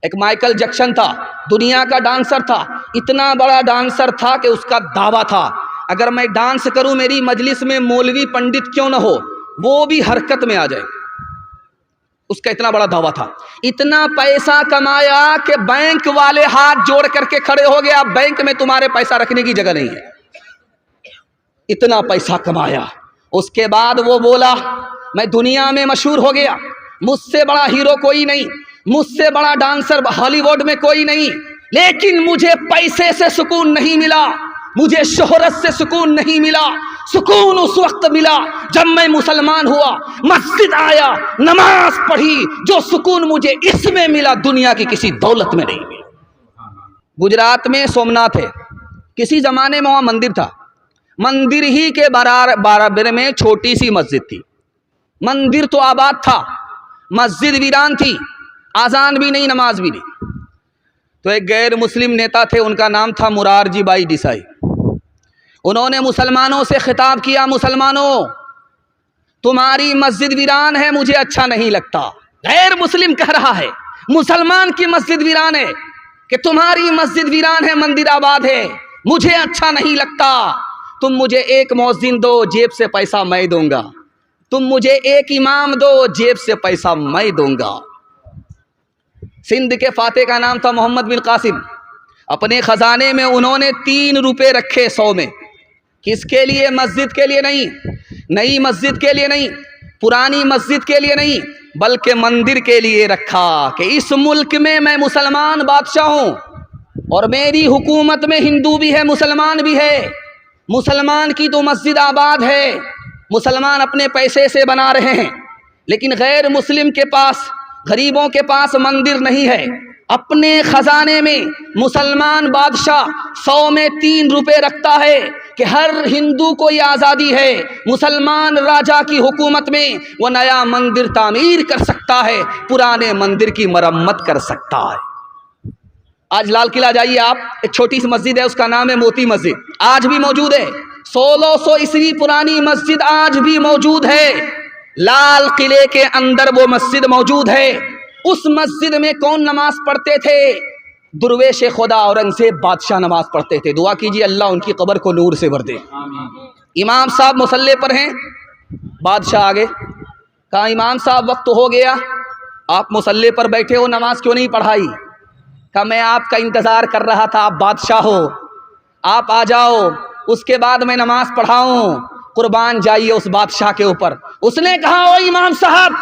ایک Michael Jackson تھا، دنیا کا ڈانسر تھا، اتنا بڑا ڈانسر تھا کہ اس کا دعویٰ تھا اگر میں ڈانس کروں میری مجلس میں مولوی پنڈت کیوں نہ ہو وہ بھی حرکت میں آ جائے. اس کا اتنا بڑا دعویٰ تھا. اتنا پیسہ کمایا کہ بینک والے ہاتھ جوڑ کر کے کھڑے ہو گیا، بینک میں تمہارے پیسہ رکھنے کی جگہ نہیں ہے. اتنا پیسہ کمایا. اس کے بعد وہ بولا میں دنیا میں مشہور ہو گیا، مجھ سے بڑا ہیرو کوئی نہیں، مجھ سے بڑا ڈانسر ہالی ووڈ میں کوئی نہیں، لیکن مجھے پیسے سے سکون نہیں ملا، مجھے شہرت سے سکون نہیں ملا. سکون اس وقت ملا جب میں مسلمان ہوا، مسجد آیا، نماز پڑھی. جو سکون مجھے اس میں ملا دنیا کی کسی دولت میں نہیں ملا. گجرات میں سومناتھ ہے، کسی زمانے میں وہاں مندر تھا، مندر ہی کے برابر میں چھوٹی سی مسجد تھی. مندر تو آباد تھا، مسجد ویران تھی، آذان بھی نہیں، نماز بھی نہیں. تو ایک غیر مسلم نیتا تھے، ان کا نام تھا مرارجی بھائی دیسائی. انہوں نے مسلمانوں سے خطاب کیا، مسلمانوں تمہاری مسجد ویران ہے، مجھے اچھا نہیں لگتا. غیر مسلم کہہ رہا ہے، مسلمان کی مسجد ویران ہے کہ تمہاری مسجد ویران ہے، مندر آباد ہے، مجھے اچھا نہیں لگتا. تم مجھے ایک مؤذن دو، جیب سے پیسہ میں دوں گا. تم مجھے ایک امام دو، جیب سے پیسہ میں دوں گا. سندھ کے فاتح کا نام تھا محمد بن قاسم. اپنے خزانے میں انہوں نے 3 روپے رکھے 100 میں. کس کے لیے؟ مسجد کے لیے نہیں، نئی مسجد کے لیے نہیں، پرانی مسجد کے لیے نہیں، بلکہ مندر کے لیے رکھا کہ اس ملک میں میں مسلمان بادشاہ ہوں اور میری حکومت میں ہندو بھی ہے، مسلمان بھی ہے. مسلمان کی تو مسجد آباد ہے، مسلمان اپنے پیسے سے بنا رہے ہیں، لیکن غیر مسلم کے پاس، غریبوں کے پاس مندر نہیں ہے. اپنے خزانے میں مسلمان بادشاہ 100 میں 3 روپے رکھتا ہے کہ ہر ہندو کو یہ آزادی ہے، مسلمان راجا کی حکومت میں وہ نیا مندر تعمیر کر سکتا ہے، پرانے مندر کی مرمت کر سکتا ہے. آج لال قلعہ جائیے آپ، ایک چھوٹی سی مسجد ہے، اس کا نام ہے موتی مسجد، آج بھی موجود ہے. 1600 عیسوی پرانی مسجد آج بھی موجود ہے. لال قلعے کے اندر وہ مسجد موجود ہے. اس مسجد میں کون نماز پڑھتے تھے؟ درویش خدا اورنگزیب بادشاہ نماز پڑھتے تھے. دعا کیجیے اللہ ان کی قبر کو نور سے بھر دے. امام صاحب مصلی پر ہیں، بادشاہ آگے کہا امام صاحب وقت ہو گیا، آپ مصلی پر بیٹھے ہو، نماز کیوں نہیں پڑھائی؟ کہا میں آپ کا انتظار کر رہا تھا، آپ بادشاہ ہو، آپ آ جاؤ، اس کے بعد میں نماز پڑھاؤں. قربان جائیے اس بادشاہ کے اوپر. اس نے کہا او امام صاحب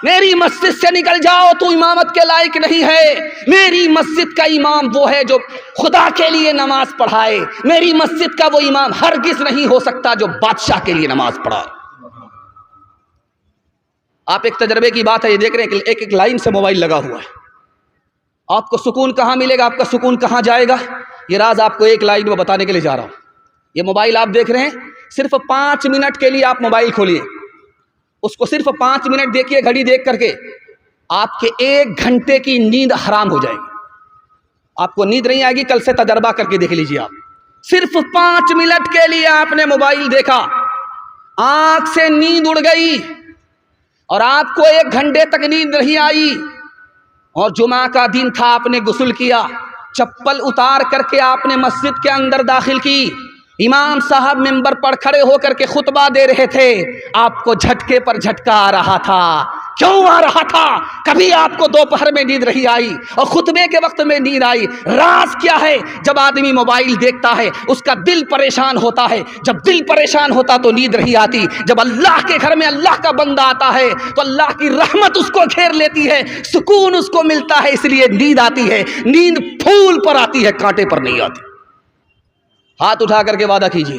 میری مسجد سے نکل جاؤ، تو امامت کے لائق نہیں ہے. میری مسجد کا امام وہ ہے جو خدا کے لیے نماز پڑھائے. میری مسجد کا وہ امام ہرگز نہیں ہو سکتا جو بادشاہ کے لیے نماز پڑھائے. آپ ایک تجربے کی بات ہے، یہ دیکھ رہے ہیں ایک لائن سے موبائل لگا ہوا ہے. آپ کو سکون کہاں ملے گا، آپ کا سکون کہاں جائے گا، یہ راز آپ کو ایک لائن میں بتانے کے لیے جا رہا ہوں. یہ موبائل آپ دیکھ رہے ہیں، صرف 5 منٹ کے لیے آپ موبائل کھولیے، اس کو صرف 5 منٹ دیکھیے گھڑی دیکھ کر کے، آپ کے 1 گھنٹے کی نیند حرام ہو جائے گی. آپ کو نیند نہیں آئے گی، کل سے تجربہ کر کے دیکھ لیجیے. آپ صرف 5 منٹ کے لیے آپ نے موبائل دیکھا، آنکھ سے نیند اڑ گئی اور آپ کو 1 گھنٹے تک نیند نہیں آئی. اور جمعہ کا دن تھا، آپ نے غسل کیا، چپل اتار کر کے آپ نے مسجد کے اندر داخل کی. امام صاحب منبر پر کھڑے ہو کر کے خطبہ دے رہے تھے، آپ کو جھٹکے پر جھٹکا آ رہا تھا. کیوں آ رہا تھا؟ کبھی آپ کو دوپہر میں نیند نہیں آئی اور خطبے کے وقت میں نیند آئی. راز کیا ہے؟ جب آدمی موبائل دیکھتا ہے اس کا دل پریشان ہوتا ہے، جب دل پریشان ہوتا تو نیند نہیں آتی. جب اللہ کے گھر میں اللہ کا بندہ آتا ہے تو اللہ کی رحمت اس کو گھیر لیتی ہے، سکون اس کو ملتا ہے، اس لیے نیند آتی ہے. نیند پھول پر آتی ہے، کانٹے پر نہیں آتی. ہاتھ اٹھا کر کے وعدہ کیجیے،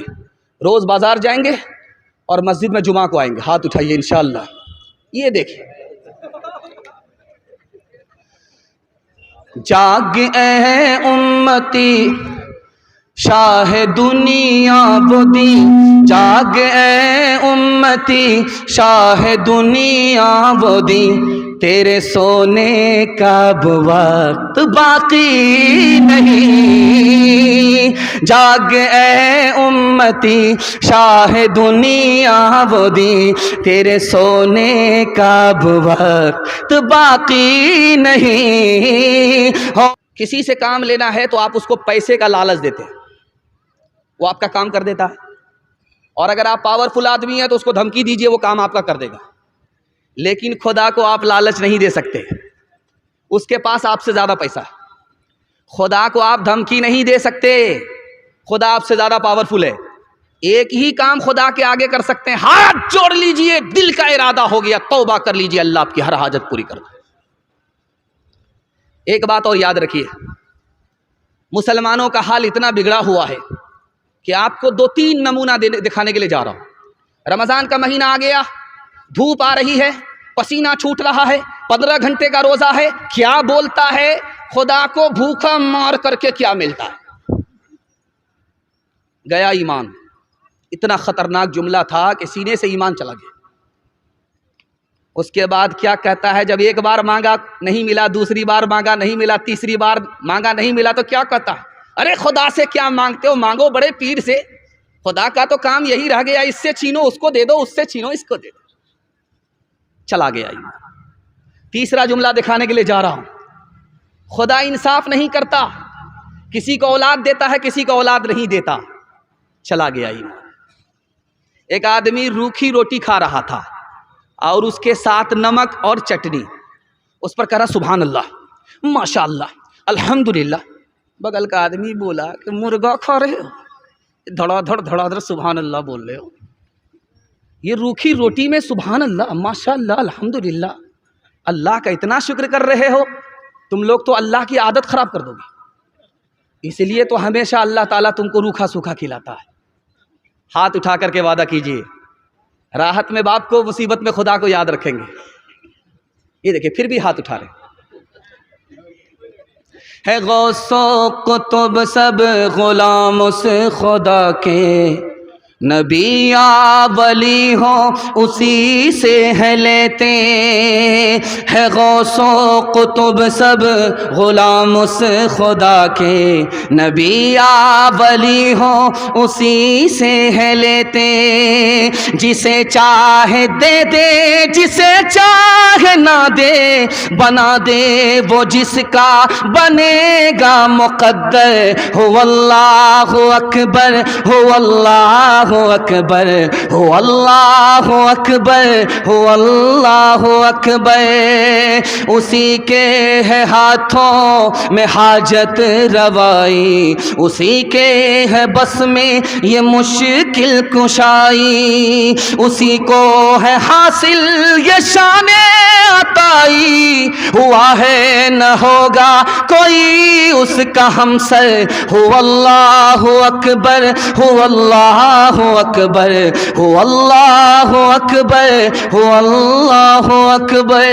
روز بازار جائیں گے اور مسجد میں جمعہ کو آئیں گے. ہاتھ اٹھائیے انشاءاللہ. یہ دیکھیں، جاگ اے امتی شاہ دنیا بدی، جاگ اے امتی شاہ دنیا بدی، تیرے سونے کا اب وقت باقی نہیں. جاگ اے امتی شاہ دنیا بدی، تیرے سونے کا اب وقت باقی نہیں. کسی سے کام لینا ہے تو آپ اس کو پیسے کا لالچ دیتے ہیں، وہ آپ کا کام کر دیتا ہے، اور اگر آپ پاورفل آدمی ہیں تو اس کو دھمکی دیجئے، وہ کام آپ کا کر دے گا۔ لیکن خدا کو آپ لالچ نہیں دے سکتے، اس کے پاس آپ سے زیادہ پیسہ ہے۔ خدا کو آپ دھمکی نہیں دے سکتے، خدا آپ سے زیادہ پاورفل ہے۔ ایک ہی کام خدا کے آگے کر سکتے ہیں، ہاتھ جوڑ لیجئے، دل کا ارادہ ہو گیا، توبہ کر لیجئے، اللہ آپ کی ہر حاجت پوری کر دے۔ ایک بات اور یاد رکھیے، مسلمانوں کا حال اتنا بگڑا ہوا ہے کہ آپ کو 2-3 نمونہ دکھانے کے لیے جا رہا ہوں۔ رمضان کا مہینہ آ گیا، دھوپ آ رہی ہے، پسینہ چھوٹ رہا ہے، 15 گھنٹے کا روزہ ہے، کیا بولتا ہے خدا کو بھوکا مار کر کے کیا ملتا ہے؟ گیا ایمان۔ اتنا خطرناک جملہ تھا کہ سینے سے ایمان چلا گیا۔ اس کے بعد کیا کہتا ہے؟ جب ایک بار مانگا نہیں ملا، دوسری بار مانگا نہیں ملا، تیسری بار مانگا نہیں ملا تو کیا کہتا ہے؟ ارے خدا سے کیا مانگتے ہو، مانگو بڑے پیر سے، خدا کا تو کام یہی رہ گیا، اس سے چھینو اس کو دے دو، اس سے چھینو اس کو دے دو۔ چلا گیا ایمان۔ تیسرا جملہ دکھانے کے لیے جا رہا ہوں، خدا انصاف نہیں کرتا، کسی کو اولاد دیتا ہے، کسی کو اولاد نہیں دیتا۔ چلا گیا ایمان۔ ایک آدمی روکھی روٹی کھا رہا تھا اور اس کے ساتھ نمک اور چٹنی، اس پر کہا سبحان اللہ، ماشاء اللہ، الحمدللہ۔ بغل کا آدمی بولا کہ مرغا کھا رہے ہو، دھڑا دھڑ سبحان اللہ بول رہے ہو، یہ روکھی روٹی میں سبحان اللہ، ماشاء اللہ، الحمدللہ، اللہ کا اتنا شکر کر رہے ہو، تم لوگ تو اللہ کی عادت خراب کر دو گے، اس لیے تو ہمیشہ اللہ تعالیٰ تم کو روکھا سوکھا کھلاتا ہے۔ ہاتھ اٹھا کر کے وعدہ کیجئے، راحت میں باپ کو، مصیبت میں خدا کو یاد رکھیں گے۔ یہ دیکھیں پھر بھی ہاتھ اٹھا رہے ہے۔ غوث و قطب سب غلام اس خدا کے، نبی یا ولی ہو اسی سے ہے لیتے ہے۔ غوث و قطب سب غلام اس خدا کے، نبی یا ولی ہو اسی سے ہے لیتے۔ جسے چاہے دے دے، جسے چاہے نہ دے، بنا دے وہ جس کا بنے گا مقدر۔ ہو اللہ اکبر، ہو اللہ اکبر، ہو اللہ اکبر، ہو اللہ اکبر۔ اسی کے ہے ہاتھوں میں حاجت روائی، اسی کے ہے بس میں یہ مشکل کشائی، اسی کو ہے حاصل یہ شان عطائی۔ ہوا ہے نہ ہوگا کوئی اس کا ہمسر۔ ہو اللہ اکبر، ہو اللہ اکبر، ہو اللہ اکبر، ہو اللہ اکبر۔